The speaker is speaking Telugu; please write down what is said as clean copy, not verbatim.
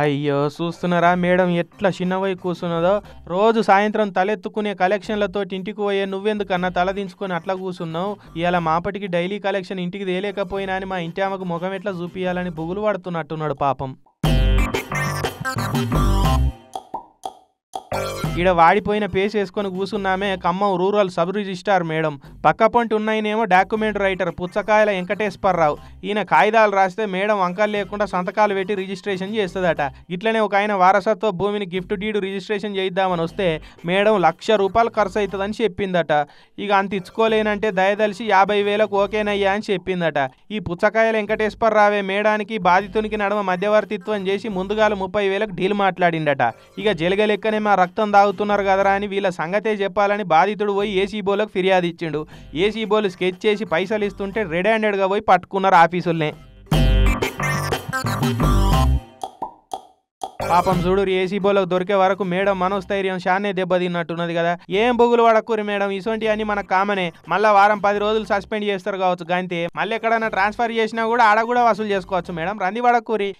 అయ్యో చూస్తున్నారా మేడం ఎట్లా చిన్నవై కూర్చున్నదో. రోజు సాయంత్రం తలెత్తుకునే కలెక్షన్లతోటి ఇంటికి పోయే నువ్వెందుకన్నా తల దించుకొని అట్లా కూర్చున్నావు. ఇవాళ మాపటికి డైలీ కలెక్షన్ ఇంటికి తేలేకపోయినా అని మా ఇంటి ఆమెకు ముఖం ఎట్లా చూపియాలని బుగులు పడుతున్నట్టున్నాడు పాపం. ఈడ వాడిపోయిన పేస్ వేసుకొని కూసున్నామే Khammam rural sub registrar madam. పక్క పొంటి ఉన్నాయనేమో డాక్యుమెంట్ రైటర్ పుచ్చకాయల వెంకటేశ్వరరావు. ఈయన కాగితాలు రాస్తే మేడం అంకలు లేకుండా సంతకాలు పెట్టి రిజిస్ట్రేషన్ చేస్తుందట. ఇట్లనే ఒక ఆయన వారసత్వ భూమిని గిఫ్ట్ డీడ్ రిజిస్ట్రేషన్ చేయిద్దామని వస్తే మేడం ₹1,00,000 ఖర్చు అవుతుందని చెప్పిందట. ఇక అంత ఇచ్చుకోలేనంటే దయదలిసి 50,000కు ఓకేనయ్యా అని చెప్పిందట. ఈ పుచ్చకాయల వెంకటేశ్వరరావే మేడానికి బాధితునికి నడుమ మధ్యవర్తిత్వం చేసి ముందుగాల 30,000కు డీల్ మాట్లాడిండట. ఇక జలగలెక్కనే మా రక్తం తాగుతున్నారు కదరా అని వీళ్ళ సంగతే చెప్పాలని బాధితుడు పోయి ఏసీబోలకు ఫిర్యాదు ఇచ్చిండు. ఏసీబోలు స్కెచ్ చేసి పైసలు ఇస్తుంటే రెడ్ హ్యాండెడ్గా పోయి పట్టుకున్నారు ఆఫీసుల్నే. పాపం చూడు ఏసీబోలకు దొరికే వరకు మేడం మనోస్థైర్యం షానే దెబ్బతిన్నట్టున్నది కదా. ఏం బొగులు పడకూరి మేడం, ఇసొంటి అన్ని మనకు కామనే. మళ్ళీ వారం 10 రోజులు సస్పెండ్ చేస్తారు కావచ్చు. గంతే. మళ్ళీ ఎక్కడైనా ట్రాన్స్ఫర్ చేసినా కూడా ఆడ కూడా వసూలు చేసుకోవచ్చు మేడం. రంది పడకూరి.